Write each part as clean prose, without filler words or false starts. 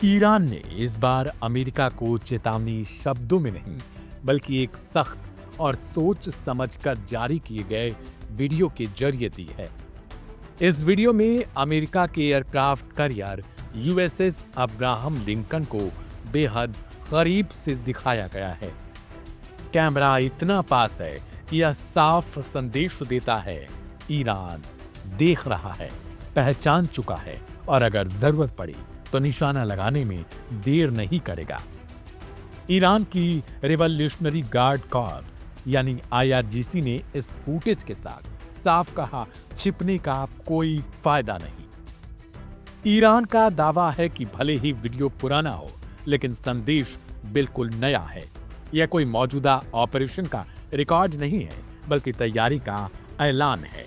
Iran ने इस बार America को चेतावनी शब्दों में नहीं बल्कि एक सख्त और सोच समझकर जारी किए गए वीडियो के जरिए दी है। इस वीडियो में अमेरिका के aircraft carrier USS Abraham Lincoln को बेहद करीब से दिखाया गया है। कैमरा इतना पास है कि यह साफ संदेश देता है, ईरान देख रहा है, पहचान चुका है और अगर जरूरत पड़ी तो निशाना लगाने में देर नहीं करेगा। ईरान की रिवॉल्यूशनरी गार्ड कॉर्प्स यानी आईआरजीसी ने इस फुटेज के साथ साफ कहा, छिपने का कोई फायदा नहीं। ईरान का दावा है कि भले ही वीडियो पुराना हो लेकिन संदेश बिल्कुल नया है। यह कोई मौजूदा ऑपरेशन का रिकॉर्ड नहीं है बल्कि तैयारी का ऐलान है।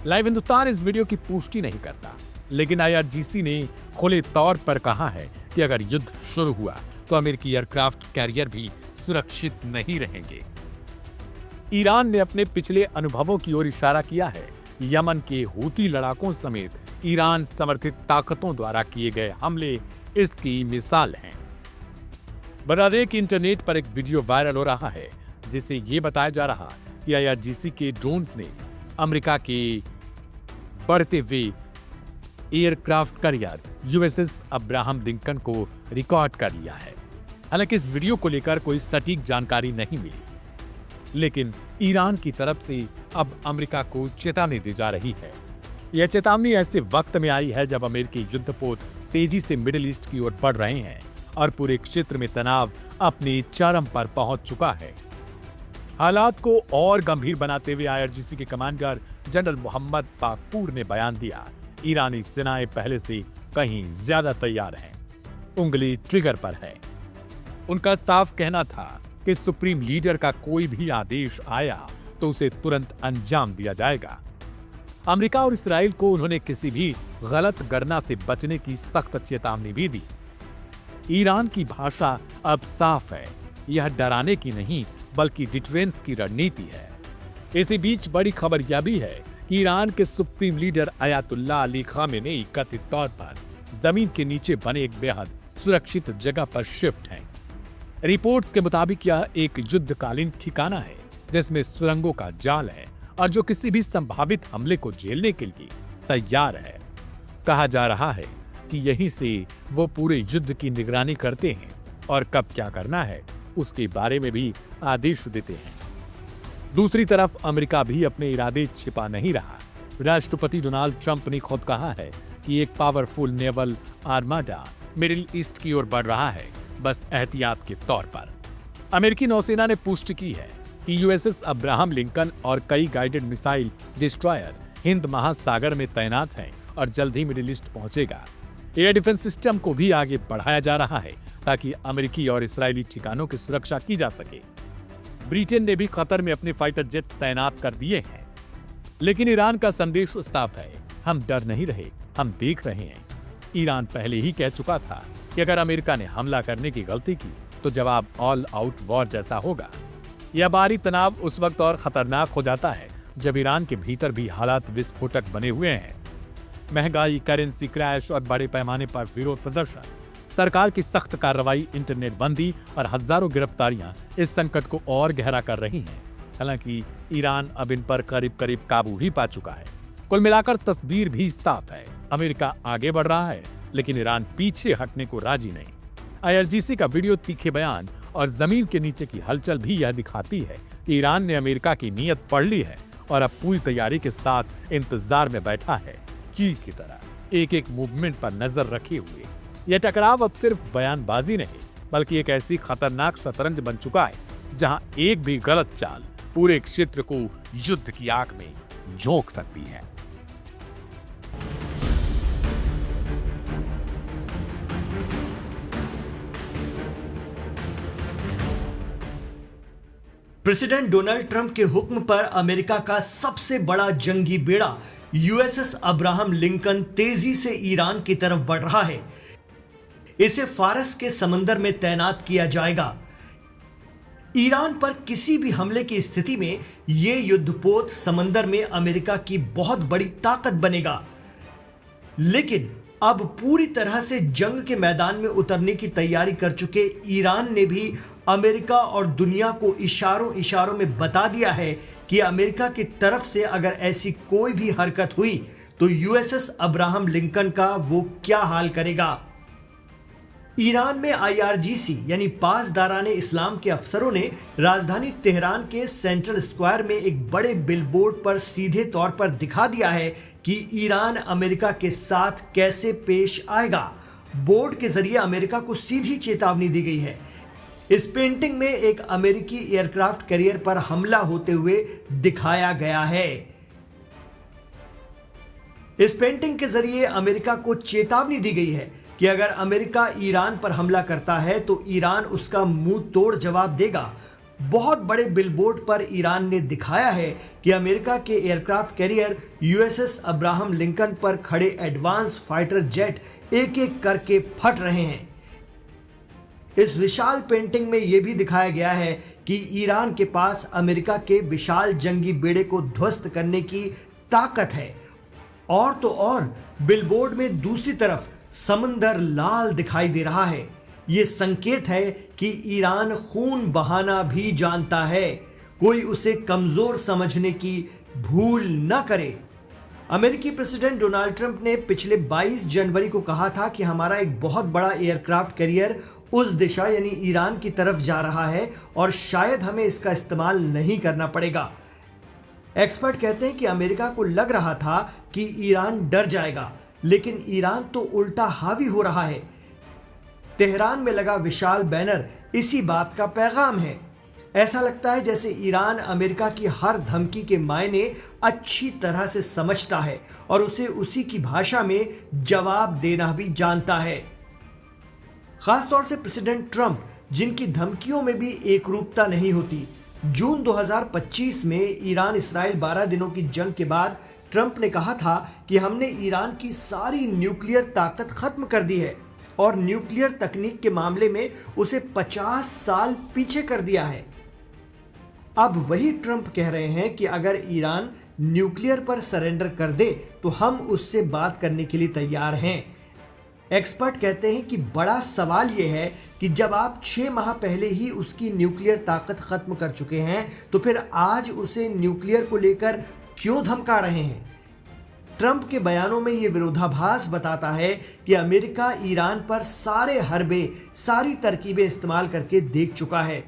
लाइव हिंदुस्तान इस वीडियो की पुष्टि नहीं करता, लेकिन आईआरजीसी ने खुले तौर पर कहा है कि अगर युद्ध शुरू हुआ तो अमेरिकी एयरक्राफ्ट कैरियर भी सुरक्षित नहीं रहेंगे। ईरान ने अपने पिछले अनुभवों की ओर इशारा किया है। यमन के हूती लड़ाकों समेत ईरान समर्थित ताकतों द्वारा किए गए हमले इसकी मिसाल हैं। बता दें कि इंटरनेट पर एक वीडियो वायरल हो रहा है जिसे ये बताया जा रहा कि आईआरजीसी के ड्रोन्स ने अमेरिका के बढ़ते हुए aircraft carrier USS Abraham Lincoln को रिकॉर्ड कर लिया है। हालांकि इस वीडियो को लेकर कोई सटीक जानकारी नहीं मिली, लेकिन ईरान की तरफ से अब अमेरिका को चेतावनी दी जा रही है। यह चेतावनी ऐसे वक्त में आई है जब अमेरिकी युद्धपोत तेजी से मिडिल ईस्ट की ओर बढ़ रहे हैं और पूरे क्षेत्र में तनाव अपने चरम पर पहुंच चुका है। हालात को और गंभीर बनाते हुए आईआरजीसी के कमांडर जनरल मोहम्मद बाकूर ने बयान दिया, ईरानी सेनाएं पहले से कहीं ज्यादा तैयार हैं, उंगली ट्रिगर पर है। उनका साफ कहना था कि सुप्रीम लीडर का कोई भी आदेश आया तो उसे तुरंत अंजाम दिया जाएगा। अमेरिका और इसराइल को उन्होंने किसी भी गलत गणना से बचने की सख्त चेतावनी भी दी। ईरान की भाषा अब साफ है, यह डराने की नहीं बल्कि डिफेंस की रणनीति है। इसी बीच बड़ी खबर यह भी है कि ईरान के supreme leader Ayatollah Ali Khamenei कथित तौर पर जमीन के नीचे बने एक बेहद सुरक्षित जगह पर शिफ्ट हैं। रिपोर्ट्स के मुताबिक यह एक युद्धकालीन ठिकाना है जिसमें सुरंगों का जाल है और जो किसी भी संभावित हमले को झेलने के लिए तैयार है। कहा जा रहा है कि यहीं से वो पूरे युद्ध की निगरानी करते हैं और कब क्या करना है उसके बारे में भी आदेश देते हैं। दूसरी तरफ अमेरिका भी अपने इरादे छिपा नहीं रहा। राष्ट्रपति डोनाल्ड ट्रंप ने खुद कहा है कि एक powerful naval armada middle east की ओर बढ़ रहा है, बस एहतियात के तौर पर। अमेरिकी नौसेना ने पुष्टि की है कि यूएसएस अब्राहम लिंकन और कई गाइडेड मिसाइल डिस्ट्रॉयर हिंद महासागर में तैनात हैं और जल्द ही मिडिल ईस्ट पहुंचेगा। एयर डिफेंस सिस्टम को भी आगे बढ़ाया जा रहा है ताकि अमेरिकी और इस्राएली ठिकानों की सुरक्षा की जा सके। ब्रिटेन ने भी कतर में अपने फाइटर जेट्स तैनात कर दिए हैं। लेकिन ईरान का संदेश साफ है, हम डर नहीं रहे, हम देख रहे हैं। ईरान पहले ही कह चुका था कि अगर अमेरिका ने हमला करने की गलती की तो जवाब ऑल आउट वॉर जैसा होगा। यह बाहरी तनाव उस वक्त और खतरनाक हो जाता है जब ईरान के भीतर भी हालात विस्फोटक बने हुए हैं। महंगाई, करेंसी क्रैश और बड़े पैमाने पर विरोध प्रदर्शन, सरकार की सख्त कार्रवाई, इंटरनेट बंदी और हजारों गिरफ्तारियां इस संकट को और गहरा कर रही हैं। हालांकि ईरान अब इन पर करीब करीब काबू भी पा चुका है। कुल मिलाकर तस्वीर भी साफ है, अमेरिका आगे बढ़ रहा है लेकिन ईरान पीछे हटने को राजी नहीं। आईआरजीसी का वीडियो, तीखे बयान और जमीन के नीचे की हलचल भी यह दिखाती है कि ईरान ने अमेरिका की नीयत पढ़ ली है और अब पूरी तैयारी के साथ इंतजार में बैठा है, चील की तरह एक एक मूवमेंट पर नजर रखे हुए। यह टकराव अब सिर्फ बयानबाजी नहीं बल्कि एक ऐसी खतरनाक शतरंज बन चुका है जहां एक भी गलत चाल पूरे क्षेत्र को युद्ध की आग में झोंक सकती है। प्रेसिडेंट डोनाल्ड ट्रंप के हुक्म पर अमेरिका का सबसे बड़ा जंगी बेड़ा यूएसएस अब्राहम लिंकन तेजी से ईरान की तरफ बढ़ रहा है। इसे फारस के समंदर में तैनात किया जाएगा। ईरान पर किसी भी हमले की स्थिति में यह युद्धपोत समंदर में अमेरिका की बहुत बड़ी ताकत बनेगा। लेकिन अब पूरी तरह से जंग के मैदान में उतरने की तैयारी कर चुके ईरान ने भी अमेरिका और दुनिया को इशारों इशारों में बता दिया है कि अमेरिका की तरफ से अगर ऐसी कोई भी हरकत हुई तो यूएसएस अब्राहम लिंकन का वो क्या हाल करेगा। ईरान में IRGC यानी पासदाराने इस्लाम के अफसरों ने राजधानी तेहरान के सेंट्रल स्क्वायर में एक बड़े बिलबोर्ड पर सीधे तौर पर दिखा दिया है कि ईरान अमेरिका के साथ कैसे पेश आएगा। बोर्ड के जरिए अमेरिका को सीधी चेतावनी दी गई है। इस पेंटिंग में एक अमेरिकी एयरक्राफ्ट कैरियर पर हमला होते हुए दिखाया गया है। इस पेंटिंग के जरिए अमेरिका को चेतावनी दी गई है कि अगर अमेरिका ईरान पर हमला करता है तो ईरान उसका मुंह तोड़ जवाब देगा। बहुत बड़े बिलबोर्ड पर ईरान ने दिखाया है कि अमेरिका के aircraft carrier USS Abraham Lincoln पर खड़े एडवांस फाइटर जेट एक एक करके फट रहे हैं। इस विशाल पेंटिंग में यह भी दिखाया गया है कि ईरान के पास अमेरिका के विशाल जंगी बेड़े को ध्वस्त करने की ताकत है। और तो और बिलबोर्ड में दूसरी तरफ समंदर लाल दिखाई दे रहा है। यह संकेत है कि ईरान खून बहाना भी जानता है, कोई उसे कमजोर समझने की भूल न करे। अमेरिकी प्रेसिडेंट डोनाल्ड ट्रंप ने पिछले 22 जनवरी को कहा था कि हमारा एक बहुत बड़ा एयरक्राफ्ट कैरियर उस दिशा यानी ईरान की तरफ जा रहा है और शायद हमें इसका इस्तेमाल नहीं करना पड़ेगा। एक्सपर्ट कहते हैं कि अमेरिका को लग रहा था कि ईरान डर जाएगा, लेकिन ईरान तो उल्टा हावी हो रहा है। तेहरान में लगा विशाल बैनर इसी बात का पैगाम है। ऐसा लगता है जैसे ईरान अमेरिका की हर धमकी के मायने अच्छी तरह से समझता है और उसे उसी की भाषा में जवाब देना भी जानता है। खासतौर से प्रेसिडेंट ट्रंप, जिनकी धमकियों में भी एकरूपता नहीं होती। जून 2025 में ईरान इसराइल 12 दिनों की जंग के बाद ट्रंप ने कहा था कि हमने ईरान की सारी न्यूक्लियर ताकत खत्म कर दी है और न्यूक्लियर तकनीक के मामले में उसे 50 साल पीछे कर दिया है। अब वही ट्रंप कह रहे हैं कि अगर ईरान न्यूक्लियर पर सरेंडर कर दे तो हम उससे बात करने के लिए तैयार हैं। एक्सपर्ट कहते हैं कि बड़ा सवाल यह है कि जब आप 6 माह पहले ही उसकी न्यूक्लियर ताकत खत्म कर चुके हैं तो फिर आज उसे न्यूक्लियर को लेकर क्यों धमका रहे हैं। ट्रंप के बयानों में यह विरोधाभास बताता है कि अमेरिका ईरान पर सारे हरबे, सारी तरकीबें इस्तेमाल करके देख चुका है।